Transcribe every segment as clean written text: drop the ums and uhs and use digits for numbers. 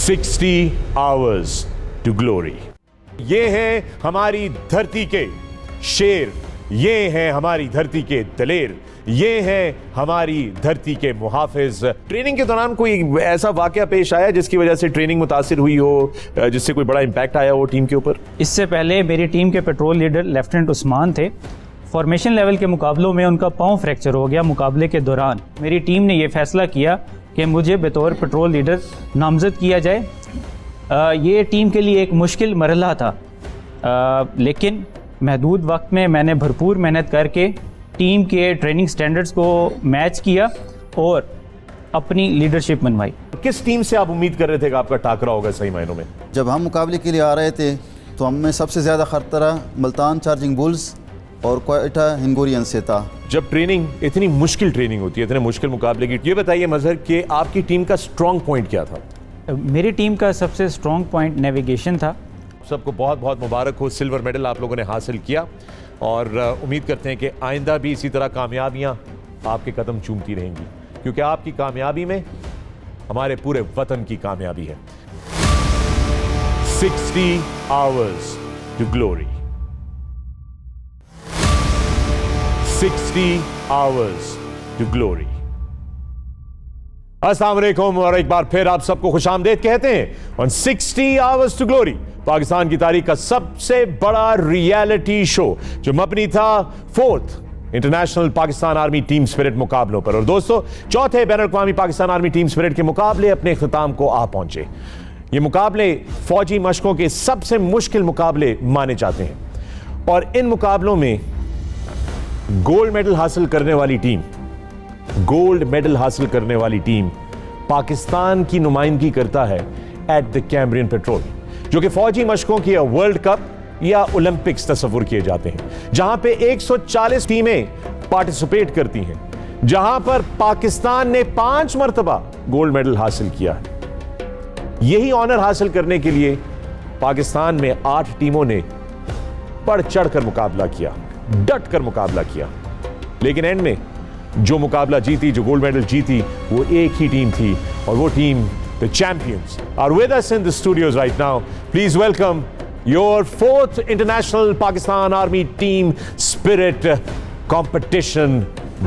60 hours to glory। ये हैं हमारी धरती के शेर, ये हैं हमारी धरती के दलेर, ये हैं हमारी धरती के मुहाफिज। ट्रेनिंग के दौरान कोई ऐसा वाकया पेश आया जिसकी वजह से ट्रेनिंग मुतासिर हुई हो, जिससे कोई बड़ा इम्पैक्ट आया हो टीम के ऊपर? इससे पहले मेरी टीम के पेट्रोल लीडर लेफ्टिनेंट उस्मान थे। फॉर्मेशन लेवल के मुकाबलों में उनका पाँव फ्रैक्चर हो गया। मुकाबले के दौरान मेरी टीम ने यह फैसला किया कि मुझे बतौर पेट्रोल लीडर नामजद किया जाए। ये टीम के लिए एक मुश्किल मरहला था, लेकिन महदूद वक्त में मैंने भरपूर मेहनत करके टीम के ट्रेनिंग स्टैंडर्ड्स को मैच किया और अपनी लीडरशिप मनवाई। किस टीम से आप उम्मीद कर रहे थे कि आपका टाकरा होगा सही मायनों में? जब हम मुकाबले के लिए आ रहे थे तो हमें सबसे ज़्यादा खतरा मुल्तान चार्जिंग बुल्स और क्वेटा हिंगोरियन से था। जब ट्रेनिंग, इतनी मुश्किल ट्रेनिंग होती है, इतने मुश्किल मुकाबले की, ये बताइए मजहर कि आपकी टीम का स्ट्रॉन्ग पॉइंट क्या था? मेरी टीम का सबसे स्ट्रॉन्ग पॉइंट नेविगेशन था। सबको बहुत बहुत मुबारक हो, सिल्वर मेडल आप लोगों ने हासिल किया और उम्मीद करते हैं कि आइंदा भी इसी तरह कामयाबियां आपके कदम चूमती रहेंगी, क्योंकि आपकी कामयाबी में हमारे पूरे वतन की कामयाबी है। 60 hours to glory। 60 hours to glory। अस्सलाम वालेकुम और एक बार फिर आप सबको खुशामदीद कहते हैं और 60 hours to glory पाकिस्तान की तारीख का सबसे बड़ा रियलिटी शो जो मबनी था 4th international Pakistan Army Team spirit मुकाबलों पर। और दोस्तों, चौथे बैनुल अक़वामी पाकिस्तान आर्मी टीम स्पिरिट के मुकाबले अपने इख्तिताम को आ पहुंचे। ये मुकाबले फौजी मशकों के सबसे मुश्किल मुकाबले माने जाते हैं और इन मुकाबलों में गोल्ड मेडल हासिल करने वाली टीम पाकिस्तान की नुमाइंदगी करता है एट द कैम्ब्रियन पेट्रोल, जो कि फौजी मशकों की वर्ल्ड कप या ओलंपिक्स तस्वुर किए जाते हैं, जहां पे 140 टीमें पार्टिसिपेट करती हैं, जहां पर पाकिस्तान ने 5 मरतबा गोल्ड मेडल हासिल किया है। यही ऑनर हासिल करने के लिए पाकिस्तान में 8 टीमों ने बढ़ चढ़ कर मुकाबला किया, डट कर मुकाबला किया, लेकिन एंड में जो मुकाबला जीती, जो गोल्ड मेडल जीती, वो एक ही टीम थी और वो team the champions are with us in the studios right now. Please welcome your 4th International Pakistan Army Team Spirit Competition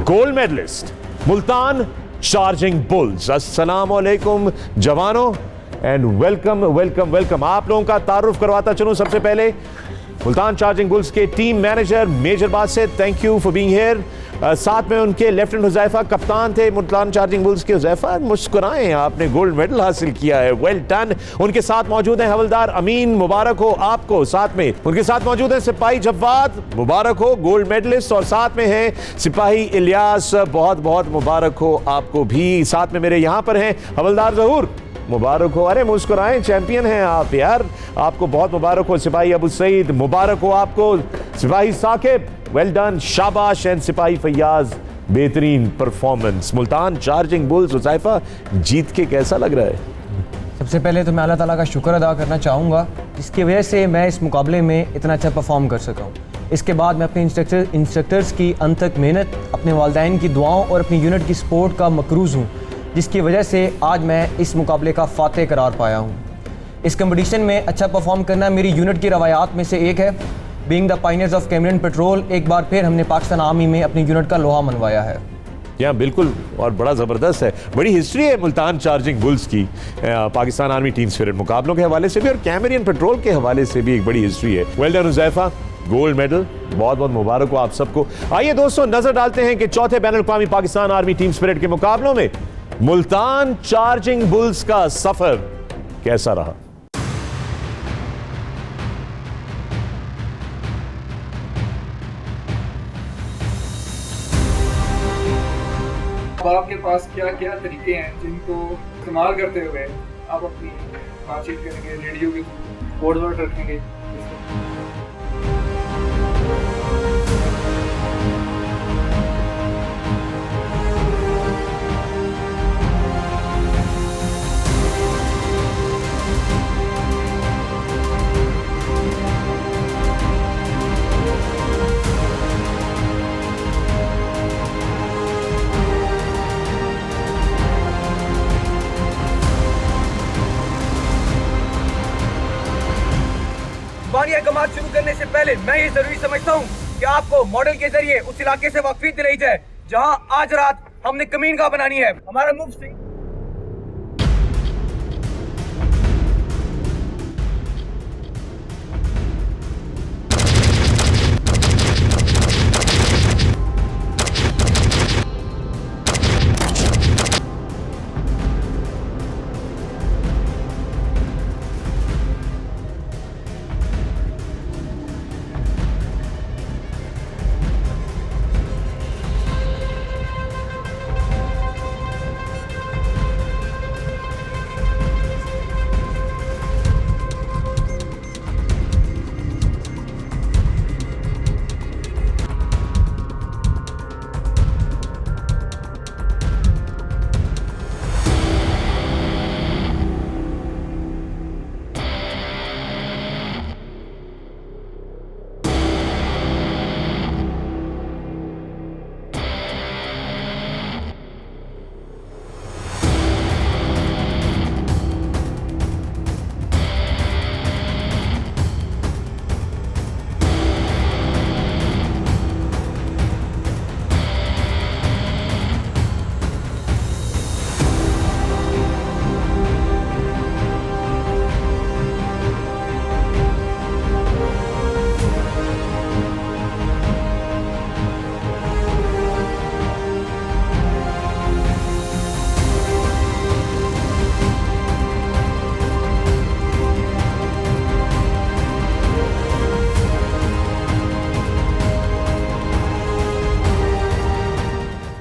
gold medalist, Multan Charging Bulls. Assalamu alaikum जवानों and welcome। आप लोगों का तारुफ करवाता चलूं सबसे पहले मुल्तान चार्जिंग बुल्स के team manager major Basit, thank you for being here. साथ में उनके लेफ्टिनेंट हुज़ैफा कप्तान थे मुल्तान चार्जिंग बुल्स के। हुज़ैफा मुस्कुराएं, आपने गोल्ड मेडल हासिल किया है, वेल डन। उनके साथ मौजूद हैं हवलदार अमीन, मुबारक हो आपको। साथ में उनके साथ मौजूद हैं सिपाही जवाद, मुबारक हो, गोल्ड मेडलिस्ट। और साथ में हैं सिपाही इलियास, बहुत बहुत मुबारक हो आपको भी। साथ में मेरे यहाँ पर हैं हवलदार ज़हूर, मुबारक हो। अरे मुस्कुराएं, चैंपियन हैं आप यार, आपको बहुत मुबारक हो। सिपाही अबू सईद, मुबारक हो आपको। सिपाही साकिब, वेल डन, शाबाश। एंड सिपाही फैयाज, बेहतरीन performance. Multan charging Bulls, Huzaifa जीत के कैसा लग रहा है? सबसे पहले तो मैं अल्लाह ताला का शुक्र अदा करना चाहूँगा जिसकी वजह से मैं इस मुकाबले में इतना अच्छा परफॉर्म कर सका हूँ। इसके बाद मैं अपने इंस्ट्रक्टर्स की अनथक मेहनत, अपने वालिदैन की दुआओं और अपनी यूनिट की सपोर्ट का मकरूज़ हूँ, जिसकी वजह से आज मैं इस मुकाबले का फातेह करार पाया हूँ। इस कंपटीशन में अच्छा परफॉर्म करना मेरी यूनिट की रवायात में से एक है। Being the pioneers of Cambrian petrol, एक बार फिर हमने पाकिस्तान आर्मी में अपनी यूनिट का लोहा मनवाया है। या बिल्कुल, और बड़ा ज़बरदस्त है, बड़ी हिस्ट्री है मुल्तान चार्जिंग बुल्स की, पाकिस्तान आर्मी टीम स्पिरिट मुकाबलों के हवाले से भी और कैमरियन पेट्रोल के हवाले से भी एक बड़ी हिस्ट्री है। Well done Huzaifa, gold medal, बहुत बहुत मुबारक हो आप सबको। आइए दोस्तों, नजर डालते हैं कि चौथे बैनुल अक़वामी पाकिस्तान आर्मी टीम स्पिरिट के मुकाबलों में मुल्तान चार्जिंग बुल्स का सफर कैसा रहा। आपके पास क्या क्या तरीके हैं जिनको इस्तेमाल करते हुए आप अपनी बातचीत करेंगे, रेडियो के कोड वर्ड रखेंगे? करने से पहले मैं ये जरूरी समझता हूँ कि आपको मॉडल के जरिए उस इलाके से वाकफियत दिलाई जाए जहाँ आज रात हमने कमीनगाह बनानी है। हमारा मुफ्ती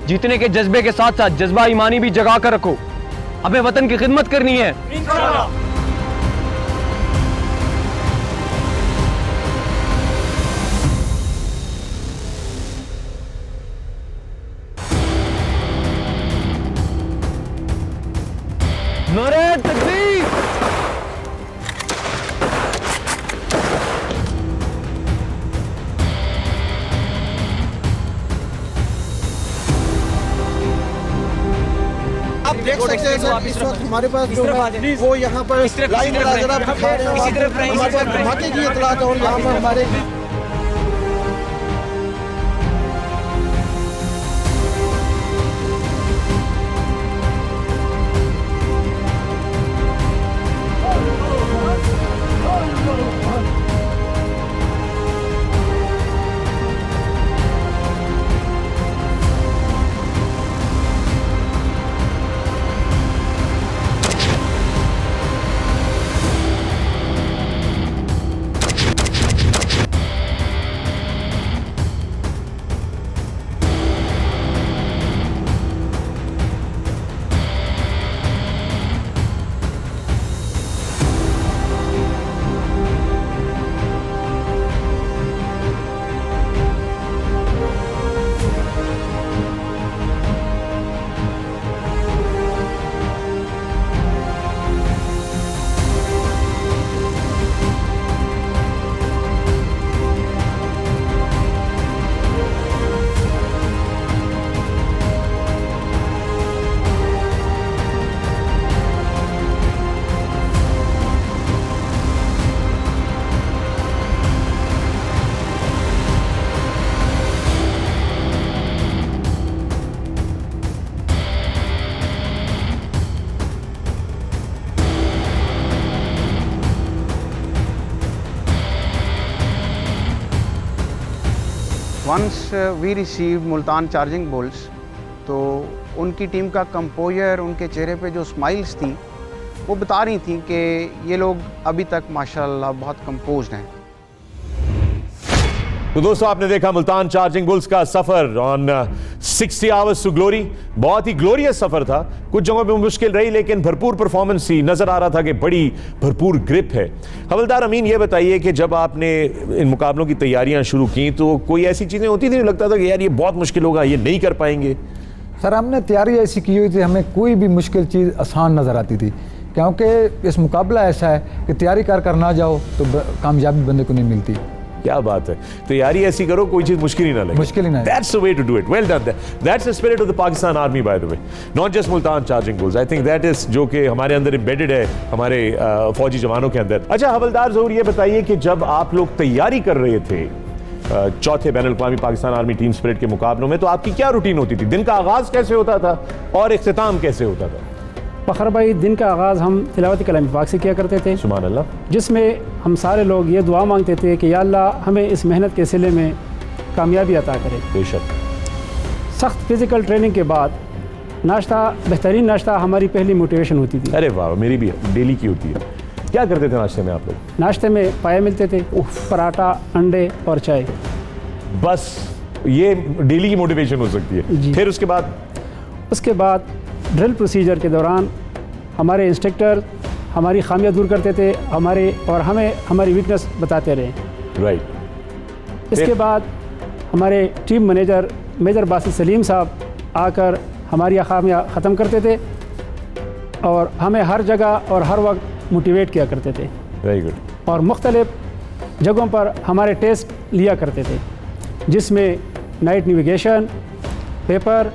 जीतने के जज्बे के साथ साथ जज्बा ईमानी भी जगा कर रखो। हमें वतन की खिदमत करनी है। नारे तकबीर। आप देख सकते हैं सर, इस वक्त हमारे पास जो है वो यहाँ पर लाइन हमारे पास धमाके की इतलात है और यहाँ पर हमारे once we receive Multan charging bulls, तो उनकी टीम का कंपोजर, उनके चेहरे पे जो स्माइल्स थी वो बता रही थी कि ये लोग अभी तक माशाल्लाह बहुत कंपोज्ड हैं। तो दोस्तों आपने देखा मुल्तान चार्जिंग बुल्स का सफर ऑन 60 आवर्स टू ग्लोरी। बहुत ही ग्लोरियस सफर था, कुछ जगहों पे मुश्किल रही लेकिन भरपूर परफॉर्मेंस थी। नजर आ रहा था कि बड़ी भरपूर ग्रिप है। हवलदार अमीन ये बताइए कि जब आपने इन मुकाबलों की तैयारियां शुरू की तो कोई ऐसी चीजें होती थी, लगता था कि यार ये बहुत मुश्किल होगा, ये नहीं कर पाएंगे? सर हमने तैयारी ऐसी की हुई थी, हमें कोई भी मुश्किल चीज़ आसान नज़र आती थी, क्योंकि इस मुकाबला ऐसा है कि तैयारी कर ना जाओ तो कामयाबी बंदे को नहीं मिलती। क्या बात है, तैयारी ऐसी करो कोई चीज मुश्किल ही ना लगे। मुश्किल ही ना लगे। That's the way to do it. Well done. That's the spirit of the Pakistan Army, by the way. Not just Multan charging bulls. I think that is जो कि हमारे अंदर embedded है, हमारे फौजी जवानों के अंदर। अच्छा हवलदार ज़हूर, ये बताइए कि जब आप लोग तैयारी कर रहे थे चौथे बैनुल-अक़वामी पाकिस्तान आर्मी टीम स्पिरिट के मुकाबलों में, तो आपकी क्या रूटीन होती थी? दिन का आगाज कैसे होता था और इख्तिताम कैसे होता था? फ़खर भाई, दिन का आगाज़ हम तिलावत कलाम पाक से किया करते थे, सुभान अल्लाह, जिसमें हम सारे लोग ये दुआ मांगते थे कि या अल्लाह हमें इस मेहनत के सिले में कामयाबी अता करे। बेशक। सख्त फिज़िकल ट्रेनिंग के बाद नाश्ता, बेहतरीन नाश्ता हमारी पहली मोटिवेशन होती थी। अरे वाह, मेरी भी डेली की होती है। क्या करते थे नाश्ते में आप लोग? नाश्ते में पाए मिलते थे, पराठा, अंडे और चाय। बस ये डेली की मोटिवेशन हो सकती है। जी। फिर उसके बाद ड्रिल प्रोसीजर के दौरान हमारे इंस्ट्रक्टर हमारी खामियां दूर करते थे और हमें हमारी वीकनेस बताते रहे। राइट। इसके बाद हमारे team manager major Basit Salim साहब आकर हमारी खामियां ख़त्म करते थे और हमें हर जगह और हर वक्त मोटिवेट किया करते थे। Very good. और मुख्तलिफ जगहों पर हमारे टेस्ट लिया करते थे, जिसमें नाइट नेविगेशन, पेपर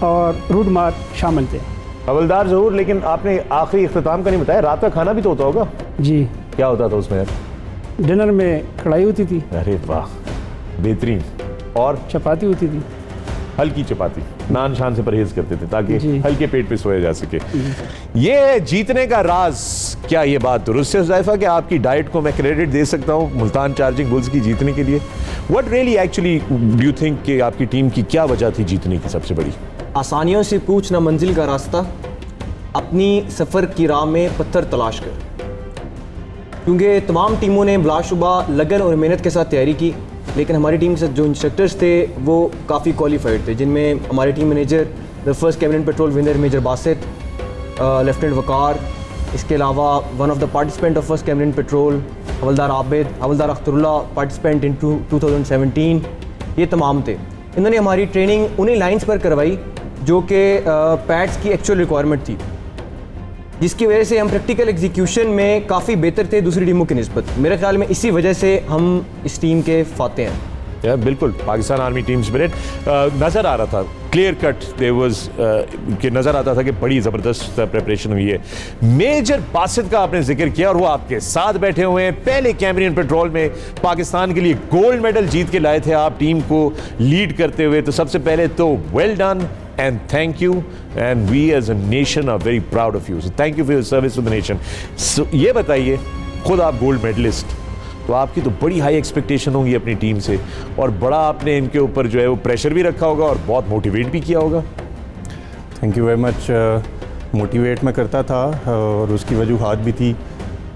और रूट मार्च शामिल थे। हवलदार ज़हूर, लेकिन आपने आखिरी इख्तिताम का नहीं बताया, रात का खाना भी तो होता होगा? जी। क्या होता था उसमें? डिनर में कढ़ाई होती थी। अरे वाह, बेहतरीन। और चपाती होती थी, हल्की चपाती, नान शान से परहेज करते थे ताकि जी। हल्के पेट पे सोया जा सके। ये जीतने का राज, क्या ये बात दुरुस्त है हुज़ैफा कि आपकी डाइट को मैं क्रेडिट दे सकता हूँ मुल्तान चार्जिंग बुल्स की जीतने के लिए? What really actually do you think कि आपकी टीम की क्या वजह थी जीतने की सबसे बड़ी? आसानियों से पूछ ना मंजिल का रास्ता, अपनी सफ़र की राह में पत्थर तलाश कर। क्योंकि तमाम टीमों ने बिलाशुबा लगन और मेहनत के साथ तैयारी की, लेकिन हमारी टीम के साथ जो इंस्ट्रक्टर्स थे वो काफ़ी क्वालिफाइड थे, जिनमें हमारे टीम मैनेजर द फर्स्ट कैबिनेट Patrol winner Major Basit, Lieutenant Waqar, इसके अलावा one of the participant of first कैबिनेट Patrol Havildar Abid, Havildar Akhtarullah, participant in 2017, ये तमाम थे। इन्होंने हमारी ट्रेनिंग उन्हीं लाइंस पर करवाई जो कि पैड्स की एक्चुअल रिक्वायरमेंट थी, जिसकी वजह से हम प्रैक्टिकल एग्जीक्यूशन में काफ़ी बेहतर थे दूसरी टीमों की निस्बत। मेरे ख्याल में इसी वजह से हम इस टीम के फाते हैं। या बिल्कुल, पाकिस्तान आर्मी टीम स्पिरिट नज़र आ रहा था, क्लियर कट देयर वाज कि नज़र आता था कि बड़ी ज़बरदस्त प्रिपरेशन हुई है। मेजर बासित का आपने जिक्र किया और वो आपके साथ बैठे हुए हैं। पहले कैमरियन पेट्रोल में पाकिस्तान के लिए गोल्ड मेडल जीत के लाए थे आप टीम को लीड करते हुए, तो सबसे पहले तो well done and thank you, and we as a nation are very proud of you, so thank you for your service to the nation. So ये बताइए, खुद आप गोल्ड मेडलिस्ट, तो आपकी तो बड़ी हाई एक्सपेक्टेशन होंगी अपनी टीम से, और बड़ा आपने इनके ऊपर जो है वो प्रेशर भी रखा होगा और बहुत मोटिवेट भी किया होगा। Thank you very much. Motivate मैं करता था और उसकी वजूहात भी थी।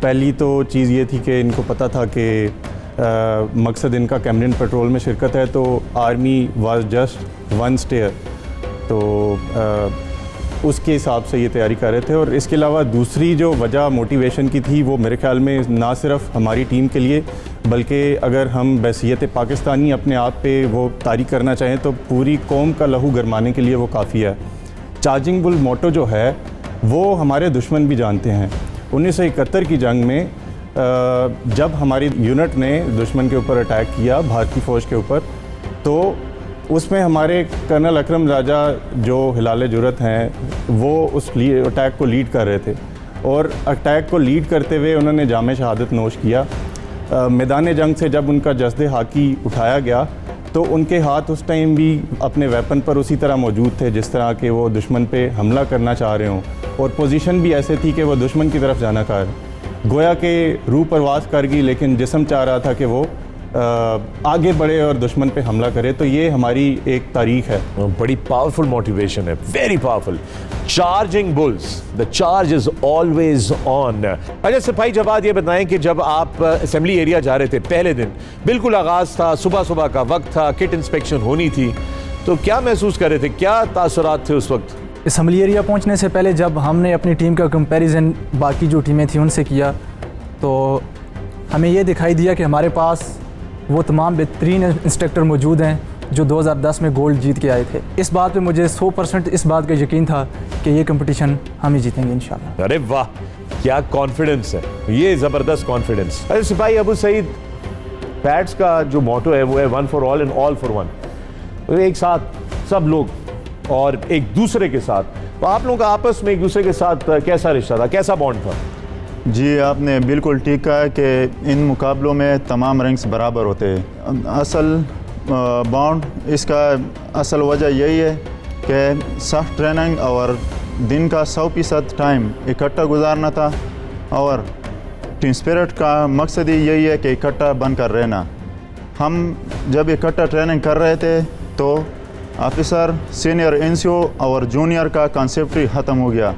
पहली तो चीज़ ये थी कि इनको पता था कि मकसद इनका कैमरियन पेट्रोल में शिरकत है, तो army was just one stair, तो उसके हिसाब से ये तैयारी कर रहे थे। और इसके अलावा दूसरी जो वजह मोटिवेशन की थी वो मेरे ख्याल में ना सिर्फ हमारी टीम के लिए, बल्कि अगर हम बैसियत पाकिस्तानी अपने आप पे वो तारी करना चाहें तो पूरी कौम का लहू गरमाने के लिए वो काफ़ी है। चार्जिंग बुल मोटो जो है वो हमारे दुश्मन भी जानते हैं। 1971 की जंग में जब हमारी यूनिट ने दुश्मन के ऊपर अटैक किया, भारतीय फ़ौज के ऊपर, तो उसमें हमारे कर्नल अकरम राजा जो हिलाल जुरत हैं वो उस अटैक को लीड कर रहे थे, और अटैक को लीड करते हुए उन्होंने जामे शहादत नोश किया। मैदान जंग से जब उनका जस्दे हाकी उठाया गया तो उनके हाथ उस टाइम भी अपने वेपन पर उसी तरह मौजूद थे जिस तरह के वो दुश्मन पे हमला करना चाह रहे हों, और पोजीशन भी ऐसे थी कि वो दुश्मन की तरफ जाना चाह रहे, गोया के रूह परवास कर गई, लेकिन जिस्म चाह रहा था कि वो आगे बढ़े और दुश्मन पे हमला करे। तो ये हमारी एक तारीख है। बड़ी पावरफुल मोटिवेशन है, very powerful. Charging bulls, the charge is always on. अच्छा सिपाही जवाद, ये बताएं कि जब आप असेंबली एरिया जा रहे थे पहले दिन, बिल्कुल आगाज़ था, सुबह सुबह का वक्त था, किट इंस्पेक्शन होनी थी, तो क्या महसूस कर रहे थे, क्या तासुरात थे उस वक्त? असेंबली एरिया पहुंचने से पहले जब हमने अपनी टीम का कंपैरिजन बाकी जो टीमें थी उनसे किया, तो हमें ये दिखाई दिया कि हमारे पास वो तमाम बेहतरीन इंस्ट्रक्टर मौजूद हैं जो 2010 में गोल्ड जीत के आए थे। इस बात पे मुझे 100% इस बात का यकीन था कि ये कंपटीशन हम ही जीतेंगे इंशाल्लाह। अरे वाह, क्या कॉन्फिडेंस है, ये ज़बरदस्त कॉन्फिडेंस। अरे सिपाही अबू सईद, पैट्स का जो मोटो है वो है one for all and all for one, तो एक साथ सब लोग और एक दूसरे के साथ। तो आप लोगों का आपस में एक दूसरे के साथ कैसा रिश्ता था, कैसा बॉन्ड था? जी आपने बिल्कुल ठीक कहा कि इन मुकाबलों में तमाम रैंक्स बराबर होते हैं। असल बॉन्ड इसका असल वजह यही है कि सख्त ट्रेनिंग और दिन का 100% टाइम इकट्ठा गुजारना था, और टीम स्पिरिट का मकसद ही यही है कि इकट्ठा बनकर रहना। हम जब इकट्ठा ट्रेनिंग कर रहे थे तो ऑफिसर, सीनियर एनसीओ और जूनियर का कॉन्सेप्ट ही ख़त्म हो गया।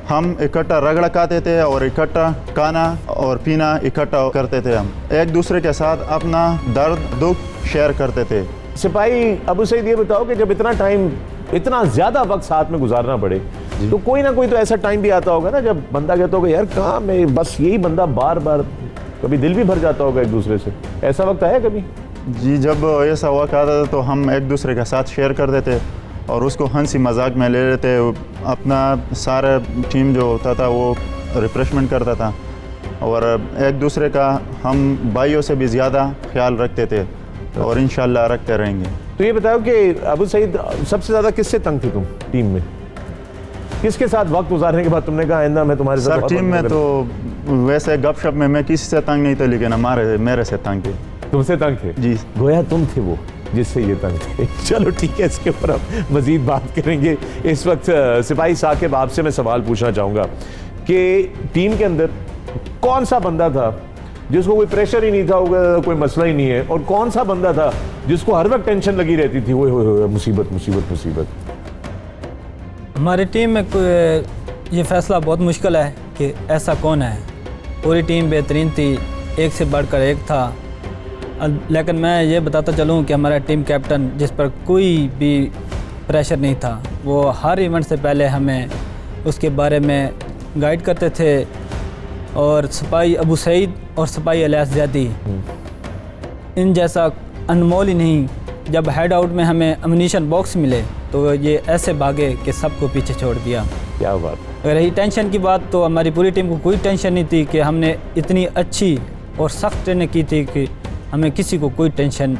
हम इकट्ठा रगड़ खाते थे और इकट्ठा खाना और पीना इकट्ठा करते थे। हम एक दूसरे के साथ अपना दर्द दुख शेयर करते थे। सिपाही अबू सईद, ये बताओ कि जब इतना टाइम, इतना ज़्यादा वक्त साथ में गुजारना पड़े तो कोई ना कोई तो ऐसा टाइम भी आता होगा ना जब बंदा कहता होगा यार कहाँ मैं बस यही बंदा बार बार, कभी दिल भी भर जाता होगा एक दूसरे से, ऐसा वक्त आया कभी? जी जब ऐसा वक्त आता था तो हम एक दूसरे के साथ शेयर करते थे और उसको हंसी मजाक में ले लेते। अपना सारा टीम जो होता था वो रिफ्रेशमेंट करता था और एक दूसरे का हम भाइयों से भी ज़्यादा ख्याल रखते थे और इंशाल्लाह रखते रहेंगे। तो ये बताओ कि अबू सईद सबसे ज़्यादा किससे तंग थे तुम टीम में? किसके साथ वक्त गुजारने के बाद तुमने कहा आइंदा मैं तुम्हारे साथ? सर टीम में तो वैसे गपशप में मैं किसी से तंग नहीं था, लेकिन मेरे से तंग थे। तुमसे तंग थे? जी। गोया तुम थे वो जिससे ये तंग थे। चलो ठीक है, इसके ऊपर हम मज़ीद बात करेंगे। इस वक्त सिपाही साकिब आपसे मैं सवाल पूछना चाहूँगा कि टीम के अंदर कौन सा बंदा था जिसको कोई प्रेशर ही नहीं था, कोई मसला ही नहीं है, और कौन सा बंदा था जिसको हर वक्त टेंशन लगी रहती थी, वो मुसीबत मुसीबत मुसीबत? हमारी टीम में ये फैसला बहुत मुश्किल है कि ऐसा कौन है। पूरी टीम बेहतरीन थी, एक से बढ़कर एक था, लेकिन मैं ये बताता चलूँ कि हमारा टीम कैप्टन जिस पर कोई भी प्रेशर नहीं था, वो हर इवेंट से पहले हमें उसके बारे में गाइड करते थे। और सिपाही अबू सईद और सिपाही इलियास ज़ैदी, इन जैसा अनमोल ही नहीं। जब हेड आउट में हमें अम्यूनिशन बॉक्स मिले तो ये ऐसे भागे कि सबको पीछे छोड़ दिया। क्या बात। अगर रही टेंशन की बात तो हमारी पूरी टीम को कोई टेंशन नहीं थी कि हमने इतनी अच्छी और सख्त ट्रेनिंग की थी कि हमें किसी को कोई टेंशन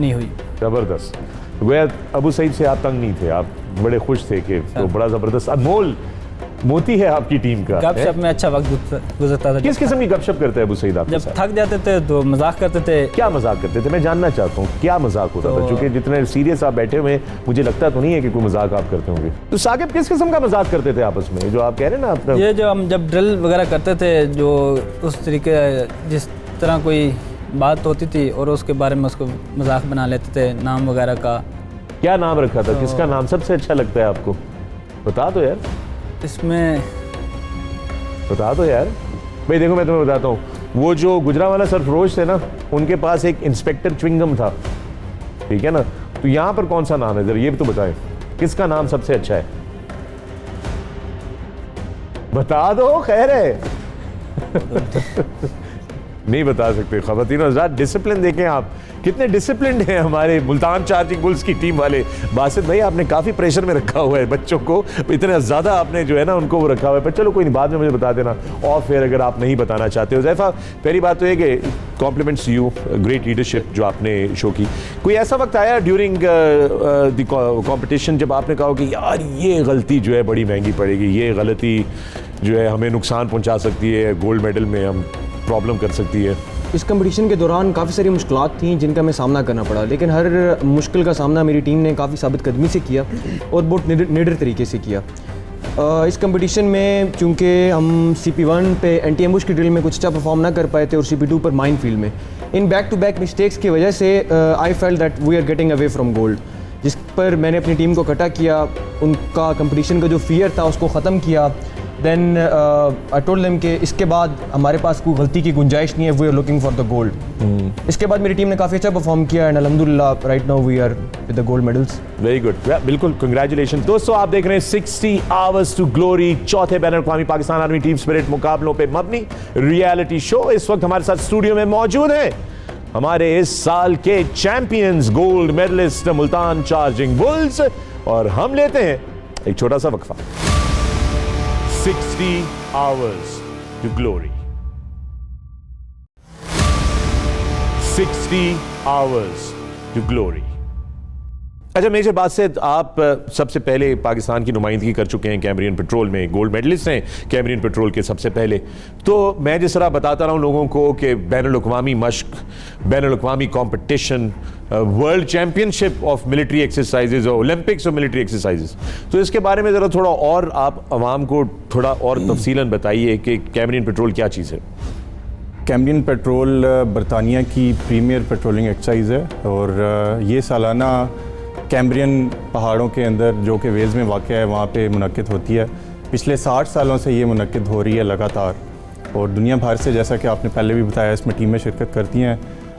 नहीं हुई। ज़बरदस्त। गोया अबू सईद से आप तंग नहीं थे, आप बड़े खुश थे कि तो बड़ा ज़बरदस्त अनमोल मोती है आपकी टीम का। गपशप में अच्छा वक्त गुजरता था। किस किस्म की गपशप करते हैं अबू सईद आप? जब थक जाते थे तो मजाक करते थे। क्या मजाक करते थे? मैं जानना चाहता हूँ क्या मजाक होता था, क्योंकि जितने सीरियस आप बैठे हुए मुझे लगता तो नहीं है कि कोई मजाक आप करते होंगे। तो साकिब किस किस्म का मजाक करते थे आपस में, जो आप कह रहे हैं ना अपना? ये जो हम जब ड्रिल वगैरह करते थे, जो उस तरीके जिस तरह कोई बात होती थी और उसके बारे में उसको मजाक बना लेते थे, नाम वगैरह का। क्या नाम रखा था? किसका नाम सबसे अच्छा लगता है आपको? बता दो यार। इसमें बता दो यार। भाई देखो मैं तुम्हें बताता हूँ, वो जो गुजरावाला सरफरोश थे ना, उनके पास एक इंस्पेक्टर च्विंगम था, ठीक है ना? तो यहाँ पर कौन सा नाम है, जरा ये भी तो बताएं, किसका नाम सबसे अच्छा है? बता दो, खैर है। नहीं बता सकते। ख़वातीन और हज़रात, डिसिप्लिन देखें आप, कितने डिसिप्लिन्ड हैं हमारे मुल्तान चार्जिंग बुल्स की टीम वाले। बासित भाई आपने काफ़ी प्रेशर में रखा हुआ है बच्चों को, इतना ज़्यादा आपने जो है ना उनको वो रखा हुआ है, पर चलो कोई नहीं, बाद में मुझे बता देना, और फिर अगर आप नहीं बताना चाहते हो। ज़ैफ़ा, पहली बात तो ये कि कॉम्प्लीमेंट्स यू, ग्रेट लीडरशिप जो आपने शो की। कोई ऐसा वक्त आया ड्यूरिंग द कॉम्पिटिशन जब आपने कहा कि यार ये गलती जो है बड़ी महंगी पड़ेगी, ये गलती जो है हमें नुकसान पहुँचा सकती है, गोल्ड मेडल में हम प्रॉब्लम कर सकती है? इस कंपटीशन के दौरान काफ़ी सारी मुश्किलात थी जिनका मैं सामना करना पड़ा, लेकिन हर मुश्किल का सामना मेरी टीम ने काफ़ी साबित कदमी से किया और बहुत निडर तरीके से किया। इस कंपटीशन में चूँकि हम CP1 पे एंटी एम्बुश की ड्रिल में कुछ अच्छा परफॉर्म ना कर पाए थे और CP2 पर माइन फील्ड में, in back to back mistakes की वजह से I felt that we are getting away from gold, जिस पर मैंने अपनी टीम को इकट्ठा किया, उनका कंपटीशन का जो फियर था उसको ख़त्म किया। देन आई टोल्ड देम कि इसके बाद हमारे पास कोई गलती की गुंजाइश नहीं है, we are looking for the gold. इसके बाद मेरी टीम ने काफ़ी अच्छा परफॉर्म किया एंड अल्हम्दुलिल्लाह right now we are with the gold medals. Very good, बिल्कुल, कंग्रेचुलेशन। दोस्तों आप देख रहे हैं 60 आवर्स टू ग्लोरी, चौथे बैन अवी पाकिस्तान आर्मी टीम स्पिरिट मुकाबलों पे मबनी रियलिटी शो। इस वक्त हमारे साथ स्टूडियो में मौजूद है हमारे इस साल के champions, gold medalist Multan charging bulls, और हम लेते हैं एक छोटा सा वक्फा। 60 hours to glory. 60 hours to glory. अच्छा मेजर बासित, आप सबसे पहले पाकिस्तान की नुमाइंदगी कर चुके हैं कैमरियन पेट्रोल में, गोल्ड मेडलिस्ट हैं कैमरियन पेट्रोल के सबसे पहले। तो मैं जिस तरह बताता रहा हूँ लोगों को कि बैनुल-अक़वामी मश्क, बैनुल-अक़वामी competition, world championship of military exercises और ओलंपिक्स ऑफ मिलिट्री एक्सरसाइजेज, तो इसके बारे में ज़रा थोड़ा और आप आवाम को थोड़ा और तफसीलन बताइए कि कैमरियन पेट्रोल क्या चीज़ है। कैमरियन पेट्रोल बरतानिया की प्रीमियर पेट्रोलिंग एक्सरसाइज है और ये सालाना कैम्ब्रियन पहाड़ों के अंदर जो कि वेल्स में वाक़ है वहाँ पे मुनक्किद होती है। पिछले 60 सालों से ये मुनक्किद हो रही है लगातार, और दुनिया भर से, जैसा कि आपने पहले भी बताया, इसमें टीमें शिरकत करती हैं।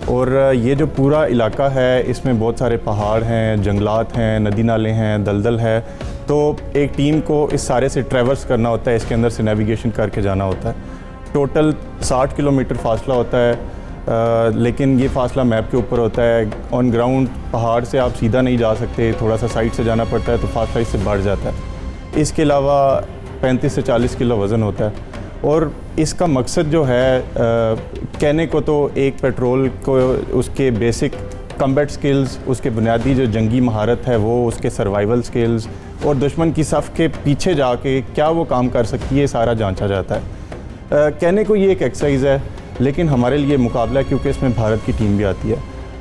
और ये जो पूरा इलाका है इसमें बहुत सारे पहाड़ हैं, जंगलात हैं, नदी नाले हैं, दलदल है। तो एक टीम को इस सारे से ट्रैवर्स करना होता है, इसके अंदर से नेविगेशन करके जाना होता है। टोटल 60 किलोमीटर फासला होता है, लेकिन ये फासला मैप के ऊपर होता है। ऑन ग्राउंड पहाड़ से आप सीधा नहीं जा सकते, थोड़ा सा साइड से जाना पड़ता है, तो फासला इससे बढ़ जाता है। इसके अलावा 35 से 40 किलो वज़न होता है। और इसका मकसद जो है कहने को तो एक पेट्रोल को उसके बेसिक कम्बैट स्किल्स, उसके बुनियादी जो जंगी महारत है वो, उसके सर्वाइवल स्किल्स और दुश्मन की सफ़ के पीछे जाके क्या वो काम कर सकती है, सारा जांचा जाता है। कहने को ये एक एक्सरसाइज है, लेकिन हमारे लिए मुकाबला है क्योंकि इसमें भारत की टीम भी आती है।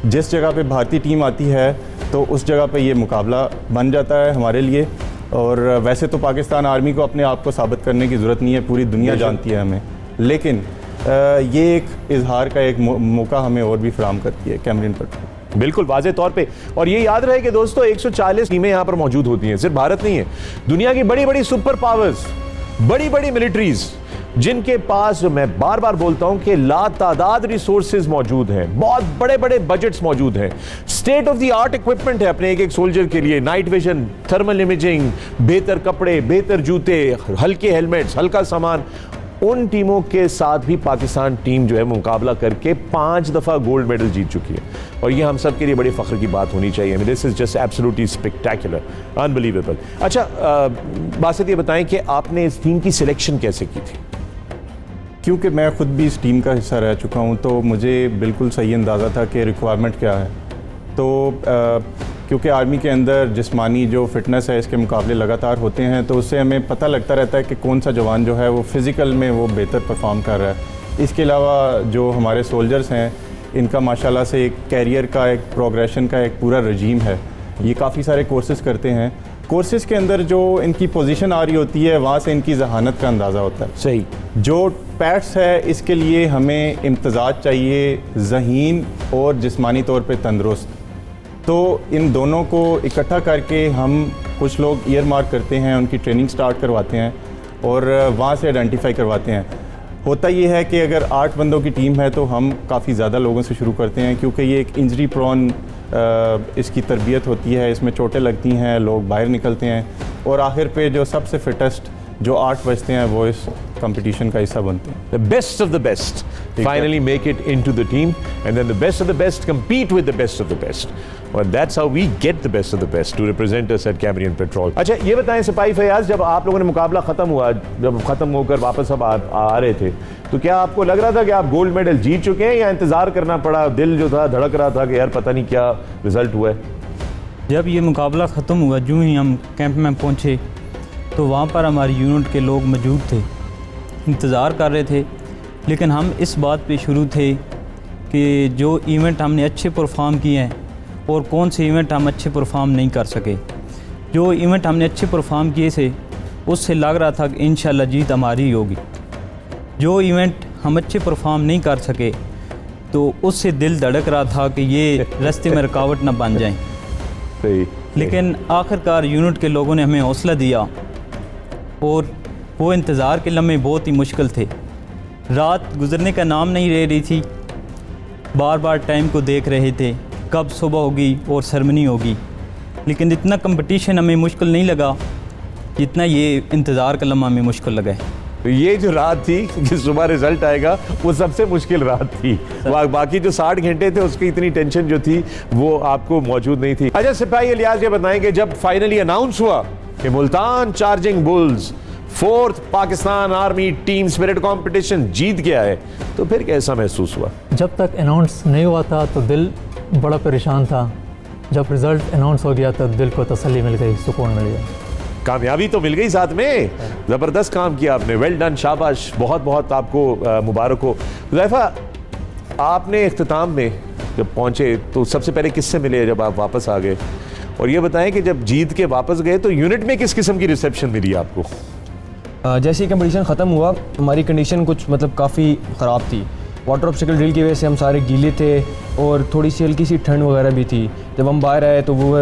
जिस जगह पे भारतीय टीम आती है तो उस जगह पे ये मुकाबला बन जाता है हमारे लिए। और वैसे तो पाकिस्तान आर्मी को अपने आप को साबित करने की ज़रूरत नहीं है, पूरी दुनिया जानती है हमें, लेकिन ये एक इजहार का एक मौका हमें और भी फराहम करती है कैमरियन पेट्रोल। बिल्कुल वाज़े तौर पे। और ये याद रहे कि दोस्तों 140 टीमें यहाँ पर मौजूद होती हैं, सिर्फ भारत नहीं है, दुनिया की बड़ी बड़ी सुपर पावर्स, बड़ी बड़ी मिलिट्रीज, जिनके पास, जो मैं बार बार बोलता हूं कि लातादाद रिसोर्सेज मौजूद हैं, बहुत बड़े बड़े बजट्स मौजूद हैं, state of the art equipment है अपने एक एक सोल्जर के लिए, नाइट विजन, थर्मल इमेजिंग, बेहतर कपड़े, बेहतर जूते, हल्के हेलमेट्स, हल्का सामान। उन टीमों के साथ भी पाकिस्तान टीम जो है मुकाबला करके 5 दफ़ा गोल्ड मेडल जीत चुकी है, और ये हम सब के लिए बड़े फ़ख्र की बात होनी चाहिए। This is just absolutely spectacular, unbelievable. अच्छा बासित, ये बताएं कि आपने इस टीम की सिलेक्शन कैसे की थी? क्योंकि मैं ख़ुद भी इस टीम का हिस्सा रह चुका हूँ, तो मुझे बिल्कुल सही अंदाज़ा था कि रिक्वायरमेंट क्या है। तो क्योंकि आर्मी के अंदर जिस्मानी जो फ़िटनेस है इसके मुकाबले लगातार होते हैं, तो उससे हमें पता लगता रहता है कि कौन सा जवान जो है वो फ़िज़िकल में वो बेहतर परफॉर्म कर रहा है। इसके अलावा जो हमारे सोल्जर्स हैं, इनका माशाल्लाह से एक कैरियर का, एक प्रोग्रेशन का एक पूरा रजीम है। ये काफ़ी सारे कोर्सेज़ करते हैं, कोर्सेज के अंदर जो इनकी पोजीशन आ रही होती है वहाँ से इनकी जहानत का अंदाज़ा होता है। सही। जो पैट्स है इसके लिए हमें इम्तजाज चाहिए, ज़हीन और जिस्मानी तौर पे तंदुरुस्त। तो इन दोनों को इकट्ठा करके हम कुछ लोग ईयर मार्क करते हैं, उनकी ट्रेनिंग स्टार्ट करवाते हैं और वहाँ से आइडेंटिफाई करवाते हैं। होता ये है कि अगर 8 बंदों की टीम है तो हम काफ़ी ज़्यादा लोगों से शुरू करते हैं, क्योंकि ये एक इंजरी प्रोन इसकी तरबियत होती है, इसमें चोटें लगती हैं, लोग बाहर निकलते हैं, और आखिर पे जो सबसे फिटेस्ट जो 8 बचते हैं वो इस कंपटीशन का हिस्सा बनते हैं। The best of the best finally make it into the team, and then the best of the best compete with the best of the best. And that's how we get the best of the best to represent us at Cambrian Petrol. अच्छा ये बताएं सिपाही फयाज, जब आप लोगों ने मुकाबला ख़त्म हुआ, जब ख़त्म होकर वापस अब आ रहे थे, तो क्या आपको लग रहा था कि आप गोल्ड मेडल जीत चुके हैं, या इंतज़ार करना पड़ा, दिल जो था धड़क रहा था कि यार पता नहीं क्या रिज़ल्ट हुआ है? जब ये मुकाबला ख़त्म हुआ, जो ही हम कैंप में पहुँचे तो वहाँ पर हमारी यूनिट के लोग मौजूद थे, इंतज़ार कर रहे थे। लेकिन हम इस बात पे शुरू थे कि जो इवेंट हमने अच्छे परफॉर्म किए हैं और कौन से इवेंट हम अच्छे परफॉर्म नहीं कर सके। जो इवेंट हमने अच्छे परफॉर्म किए थे उससे लग रहा था कि इंशाल्लाह जीत हमारी होगी। जो इवेंट हम अच्छे परफॉर्म नहीं कर सके तो उससे दिल धड़क रहा था कि ये रास्ते में रुकावट ना बन जाए। सही। लेकिन आखिरकार यूनिट के लोगों ने हमें हौसला दिया, और वो इंतज़ार के लम्हे बहुत ही मुश्किल थे। रात गुज़रने का नाम नहीं ले रही थी, बार बार टाइम को देख रहे थे कब सुबह होगी और सेरेमनी होगी। लेकिन इतना कंपटीशन हमें मुश्किल नहीं लगा जितना ये इंतज़ार का लम्हा हमें मुश्किल लगा है। तो ये जो रात थी कि सुबह रिजल्ट आएगा, वो सबसे मुश्किल रात थी। बाकी जो 60 घंटे थे उसकी इतनी टेंशन जो थी वो आपको मौजूद नहीं थी। अच्छा सिपाही इलियास, ये बताएंगे जब फाइनली अनाउंस हुआ कि Multan charging Bulls 4th Pakistan Army Team Spirit Competition जीत गया है, तो फिर कैसा महसूस हुआ? जब तक अनाउंस नहीं हुआ था तो दिल बड़ा परेशान था। जब रिज़ल्ट अनाउंस हो गया तो दिल को तसल्ली मिल गई, सुकून मिल गया। कामयाबी तो मिल गई साथ में, ज़बरदस्त काम किया आपने, वेल डन, शाबाश, बहुत बहुत आपको मुबारक हो। हुज़ैफा, आपने इख्तिताम में जब पहुंचे तो सबसे पहले किससे मिले जब आप वापस आ गए? और ये बताएं कि जब जीत के वापस गए तो यूनिट में किस किस्म की रिसेप्शन मिली आपको? जैसे ही कंपटीशन ख़त्म हुआ, हमारी कंडीशन कुछ मतलब काफ़ी ख़राब थी। वाटर ऑब्स्टिकल ड्रिल की वजह से हम सारे गीले थे और थोड़ी सी हल्की सी ठंड वगैरह भी थी। जब हम बाहर आए तो वो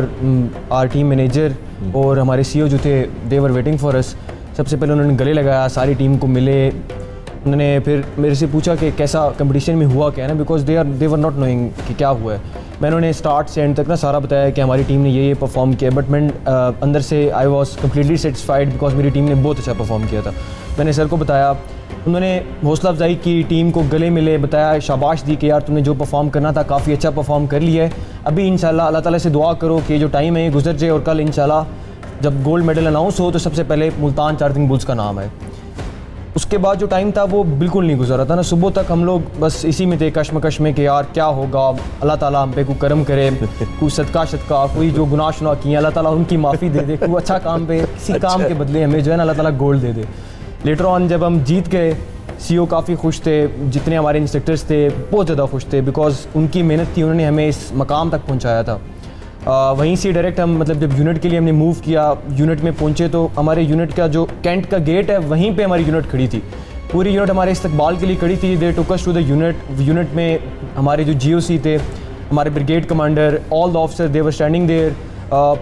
आर टीम मैनेजर और हमारे CEO जो थे, दे वर वेटिंग फॉर अस। सबसे पहले उन्होंने गले लगाया, सारी टीम को मिले, उन्होंने फिर मेरे से पूछा कि कैसा कंपटीशन में हुआ क्या है ना, because they were not knowing कि क्या हुआ है। मैंने उन्हें स्टार्ट से एंड तक ना सारा बताया कि हमारी टीम ने ये परफॉर्म किया, बट मैं अंदर से I was completely satisfied because मेरी टीम ने बहुत अच्छा परफॉर्म किया था। मैंने सर को बताया, उन्होंने हौसला अफजाई की, टीम को गले मिले, बताया, शाबाश दी कि यार तुमने जो परफॉर्म करना था काफ़ी अच्छा परफॉर्म कर लिया है। अभी इंशाल्लाह अल्लाह ताला से दुआ करो कि जो टाइम है ये गुजर जाए और कल इंशाल्लाह जब गोल्ड मेडल अनाउंस हो तो सबसे पहले मुल्तान चार्जिंग बुल्स का नाम है। उसके बाद जो टाइम था वो बिल्कुल नहीं गुजरा था ना, सुबह तक हम लोग बस इसी में थे, कश्मकश में कि यार क्या होगा, अल्लाह ताला हम पे को करम करे, कोई सदका शदका, कोई जो गुनाह शुनाह किए अल्लाह ताला उनकी माफ़ी दे दे, कोई अच्छा काम पे किसी काम के बदले हमें जो है ना अल्लाह ताला gold they they. Later on जब हम जीत गए, CEO काफ़ी खुश थे, जितने हमारे इंस्ट्रक्टर्स थे बहुत ज़्यादा खुश थे, बिकॉज उनकी मेहनत थी, उन्होंने हमें इस मकाम तक पहुँचाया था। वहीं से डायरेक्ट हम मतलब जब यूनिट के लिए हमने मूव किया, यूनिट में पहुंचे तो हमारे यूनिट का जो कैंट का गेट है वहीं पे हमारी यूनिट खड़ी थी। पूरी यूनिट हमारे इस्तकबाल के लिए खड़ी थी। They took us to the unit में हमारे जो GOC थे, हमारे brigade commander, all the officer, they were standing there,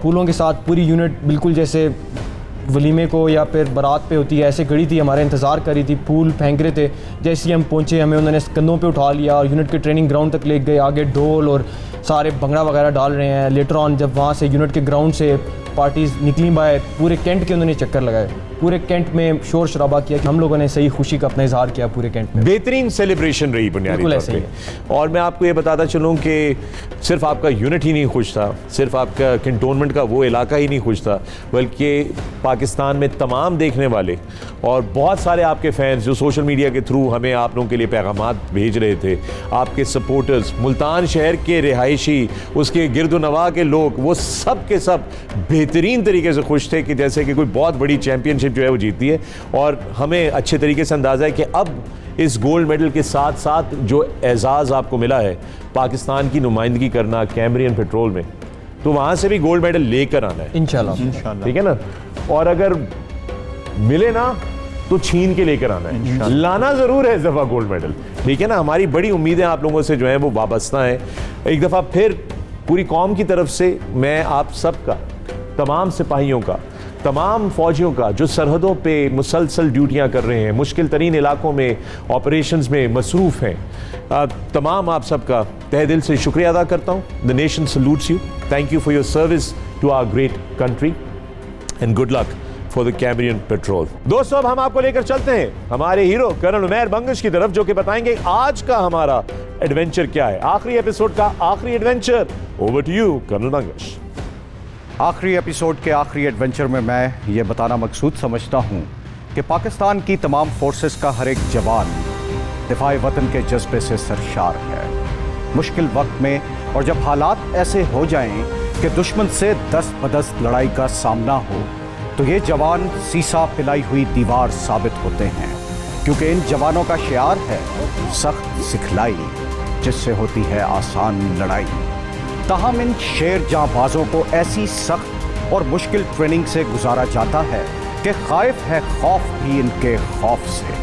फूलों के साथ पूरी यूनिट बिल्कुल जैसे वलीमे को या फिर बारात पे होती है ऐसे खड़ी थी, हमारा इंतज़ार कर रही थी, फूल फेंक रहे थे। जैसे ही हम पहुँचे हमें उन्होंने कंधों पे उठा लिया और यूनिट के ट्रेनिंग ग्राउंड तक ले गए, आगे ढोल और सारे भंगड़ा वगैरह डाल रहे हैं। लेटर ऑन जब वहाँ से यूनिट के ग्राउंड से पार्टीज़ निकली बाहर, पूरे कैंट के उन्होंने चक्कर लगाए, पूरे कैंट में शोर शराबा किया कि हम लोगों ने सही खुशी का अपना इजहार किया पूरे कैंट में। बेहतरीन सेलिब्रेशन रही बुनियादी तौर पे। और मैं आपको ये बताता चलूँ कि सिर्फ आपका यूनिट ही नहीं खुश था, सिर्फ आपका कैंटोनमेंट का वो इलाका ही नहीं खुश था, बल्कि पाकिस्तान में तमाम देखने वाले और बहुत सारे आपके फैंस जो सोशल मीडिया के थ्रू हमें आप लोगों के लिए पैगामात भेज रहे थे, आपके सपोर्टर्स, मुल्तान शहर के रिहायशी, उसके गिरदोनवा के लोग, वो सब के सब बेहतरीन तरीके से खुश थे कि जैसे कि कोई बहुत बड़ी चैम्पियनशिप जो है वो जीती है। और हमें अच्छे तरीके से अंदाज़ा है कि अब इस गोल्ड मेडल के साथ साथ जो एजाज़ आपको मिला है पाकिस्तान की नुमाइंदगी करना कैम्ब्रियन पेट्रोल में, तो वहाँ से भी गोल्ड मेडल लेकर आना है इंशाल्लाह, ठीक है ना। और अगर मिले ना तो छीन के लेकर आना है, लाना ज़रूर है इस दफ़ा गोल्ड मेडल, ठीक है ना। हमारी बड़ी उम्मीदें आप लोगों से जो है वो वाबस्ता हैं। एक दफ़ा फिर पूरी कौम की तरफ से मैं आप सब का, तमाम सिपाहियों का, तमाम फ़ौजियों का जो सरहदों पे मुसलसल ड्यूटियां कर रहे हैं, मुश्किल तरीन इलाकों में ऑपरेशंस में मसरूफ़ हैं, तमाम आप सबका तहे दिल से शुक्रिया अदा करता हूँ। The nation salutes you, thank you for your service to our great country and good luck for the Cambrian patrol. दोस्तों अब हम आपको लेकर चलते हैं हमारे हीरो कर्नल उमैर बंगश की तरफ, जो कि बताएंगे आज का हमारा एडवेंचर क्या है, आखिरी एपिसोड का आखिरी adventure. Over to you colonel Bangash. आखिरी एपिसोड के आखिरी एडवेंचर में मैं ये बताना मकसूद समझता हूँ कि पाकिस्तान की तमाम फोर्सेस का हर एक जवान दिफाए वतन के जज्बे से सरशार है। मुश्किल वक्त में और जब हालात ऐसे हो जाएं कि दुश्मन से दस्त बदस्त लड़ाई का सामना हो, तो ये जवान सीसा पिलाई हुई दीवार साबित होते हैं, क्योंकि इन जवानों का शियार है सख्त सिखलाई, जिससे होती है आसान लड़ाई। ताहम इन शेर जांबाजों को ऐसी सख्त और मुश्किल ट्रेनिंग से गुजारा जाता है कि खाइफ है खौफ भी इनके खौफ से।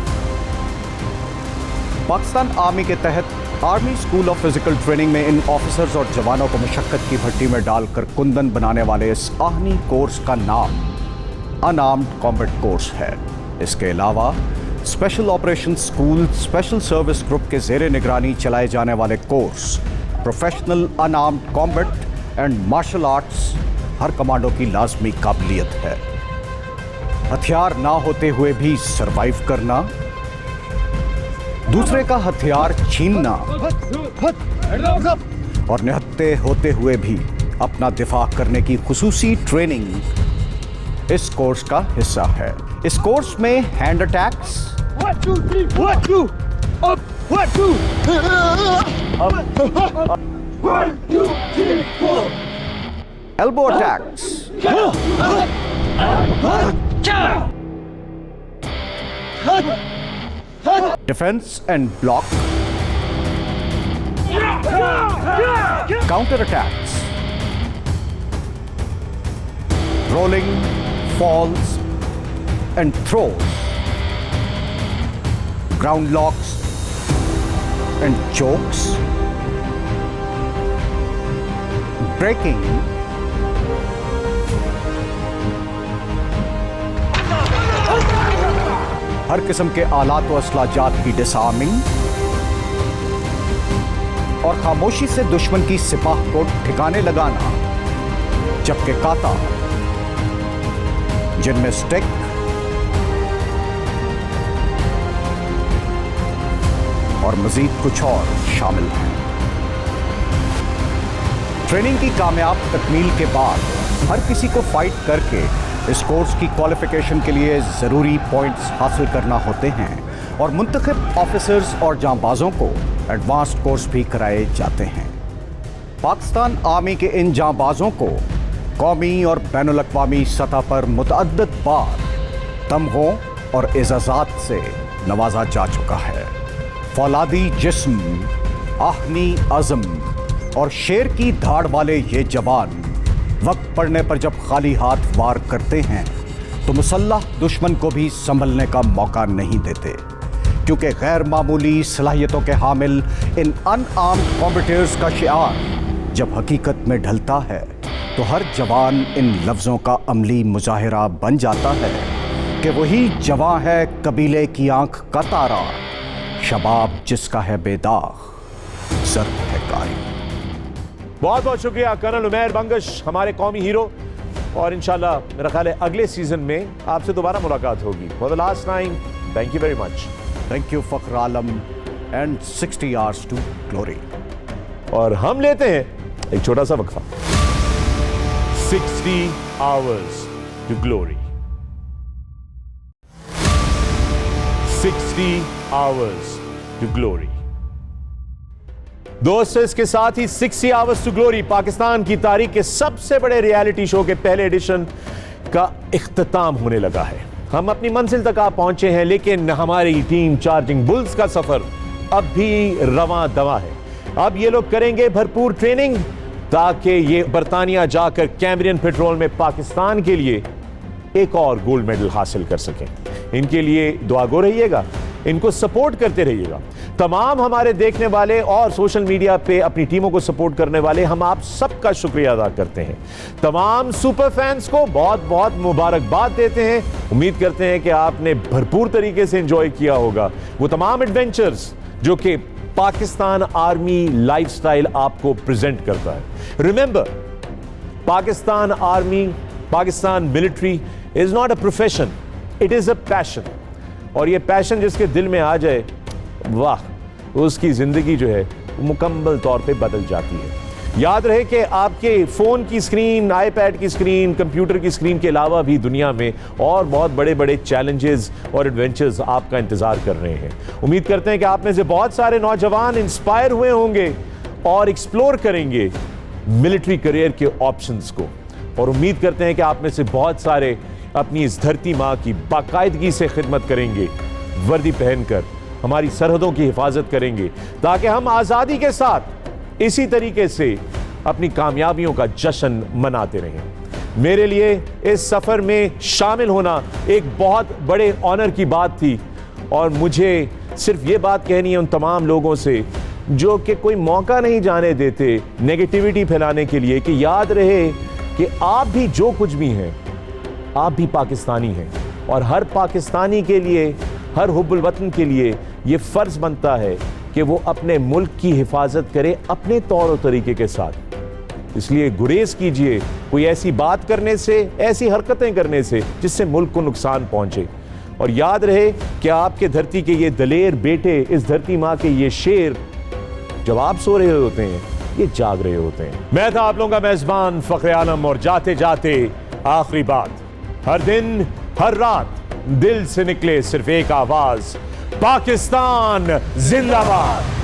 पाकिस्तान आर्मी के तहत army school of physical training में इन ऑफिसर्स और जवानों को मुशक्कत की भट्टी में डालकर कुंदन बनाने वाले इस आहनी कोर्स का नाम अनआर्म्ड कॉम्बैट कोर्स है। इसके अलावा special operation school special service group के ज़ेरे निगरानी चलाए जाने वाले course professional unarmed combat and martial arts हर कमांडो की लाजमी काबिलियत है। हथियार ना होते हुए भी सरवाइव करना, दूसरे का हथियार छीनना और निहत्ते होते हुए भी अपना दिफा करने की खुसूसी ट्रेनिंग इस कोर्स का हिस्सा है। इस कोर्स में hand attacks, 1 2 3 4 2 up 1 2 1 2 3 4 elbow attacks, defence and block, counter attacks, rolling, falls and throws, ground locks and chokes, breaking, हर किस्म के आलात व असलाजात की डिसआर्मिंग और खामोशी से दुश्मन की सिपाह को ठिकाने लगाना, जबकि काता जिनमें स्टिक, और मजीद कुछ और शामिल हैं। ट्रेनिंग की कामयाब तकमील के बाद हर किसी को फाइट करके इस कोर्स की क्वालिफिकेशन के लिए ज़रूरी पॉइंट्स हासिल करना होते हैं और मुंतखब ऑफिसर्स और जांबाजों को एडवांस्ड कोर्स भी कराए जाते हैं। पाकिस्तान आर्मी के इन जांबाजों को कौमी और बैनुल-अक़वामी सतह पर मुतअद्दिद बार तमगों और एज़ाज़ात से नवाजा जा चुका है। फौलादी जिस्म, आहनी अज़म और शेर की धाड़ वाले ये जवान वक्त पड़ने पर जब खाली हाथ वार करते हैं तो मुसल्लह दुश्मन को भी संभलने का मौका नहीं देते, क्योंकि गैर मामूली सलाहियतों के हामिल इन अनआर्म्ड कॉम्बेटियर्स का शिआर जब हकीकत में ढलता है तो हर जवान इन लफ्ज़ों का अमली मुजाहिरा बन जाता है कि वही जवां है कबीले की आंख का तारा, शबाब जिसका है बेदाग, ज़र्ब है कारी। बहुत बहुत शुक्रिया कर्नल उमैर बंगश, हमारे कौमी हीरो, और इंशाल्लाह मेरा ख्याल है अगले सीजन में आपसे दोबारा मुलाकात होगी। For the last time, thank you very much. Thank you Fakhr Alam and 60 hours to Glory. और हम लेते हैं एक छोटा सा वक्फा। 60 hours to Glory, 60 hours to Glory. दोस्तों, इसके साथ ही 60 आवर्स टू ग्लोरी पाकिस्तान की तारीख के सबसे बड़े रियलिटी शो के पहले एडिशन का इख्तिताम होने लगा है। हम अपनी मंजिल तक आ पहुंचे हैं, लेकिन हमारी टीम चार्जिंग बुल्स का सफर अब भी रवां दवा है। अब ये लोग करेंगे भरपूर ट्रेनिंग ताकि ये बरतानिया जाकर कैम्ब्रियन पेट्रोल में पाकिस्तान के लिए एक और गोल्ड मेडल हासिल कर सकें। इनके लिए दुआ गो रहिएगा, इनको सपोर्ट करते रहिएगा। तमाम हमारे देखने वाले और सोशल मीडिया पे अपनी टीमों को सपोर्ट करने वाले, हम आप सबका शुक्रिया अदा करते हैं। तमाम सुपर फैंस को बहुत बहुत मुबारकबाद देते हैं। उम्मीद करते हैं कि आपने भरपूर तरीके से एंजॉय किया होगा वो तमाम एडवेंचर्स जो कि पाकिस्तान आर्मी लाइफस्टाइल आपको प्रेजेंट करता है। Remember, Pakistan army, Pakistan military is not a profession, it is a passion. और ये पैशन जिसके दिल में आ जाए, वाह, उसकी जिंदगी जो है मुकम्मल तौर पे बदल जाती है। याद रहे कि आपके फ़ोन की स्क्रीन, आईपैड की स्क्रीन, कंप्यूटर की स्क्रीन के अलावा भी दुनिया में और बहुत बड़े बड़े चैलेंजेस और एडवेंचर्स आपका इंतज़ार कर रहे हैं। उम्मीद करते हैं कि आप में से बहुत सारे नौजवान इंस्पायर हुए होंगे और एक्सप्लोर करेंगे मिलिट्री करियर के ऑप्शंस को। और उम्मीद करते हैं कि आप में से बहुत सारे अपनी इस धरती माँ की बाकायदगी से खिदमत करेंगे, वर्दी पहनकर हमारी सरहदों की हिफाजत करेंगे, ताकि हम आज़ादी के साथ इसी तरीके से अपनी कामयाबियों का जश्न मनाते रहें। मेरे लिए इस सफ़र में शामिल होना एक बहुत बड़े ऑनर की बात थी, और मुझे सिर्फ ये बात कहनी है उन तमाम लोगों से जो कि कोई मौका नहीं जाने देते नेगेटिविटी फैलाने के लिए, कि याद रहे कि आप भी जो कुछ भी हैं, आप भी पाकिस्तानी हैं, और हर पाकिस्तानी के लिए, हर हुब्बुल वतन के लिए ये फ़र्ज़ बनता है कि वो अपने मुल्क की हिफाजत करे अपने तौर और तरीके के साथ। इसलिए गुरेज कीजिए कोई ऐसी बात करने से, ऐसी हरकतें करने से जिससे मुल्क को नुकसान पहुंचे। और याद रहे कि आपके धरती के ये दलेर बेटे, इस धरती माँ के ये शेर, जब आप सो रहे होते हैं ये जाग रहे होते हैं। मैं था आप लोगों का मेज़बान फ़ख्र आलम, और जाते जाते आखिरी बात, हर दिन हर रात दिल से निकले सिर्फ एक आवाज, पाकिस्तान जिंदाबाद।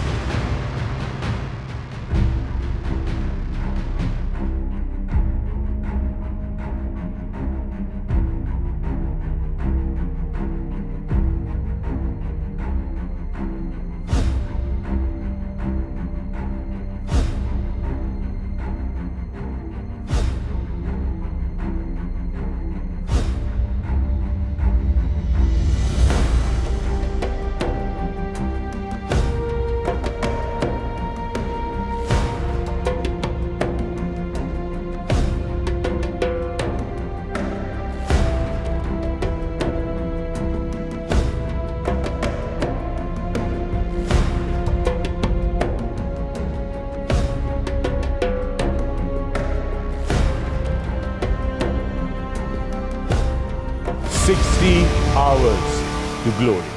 "60 hours to glory."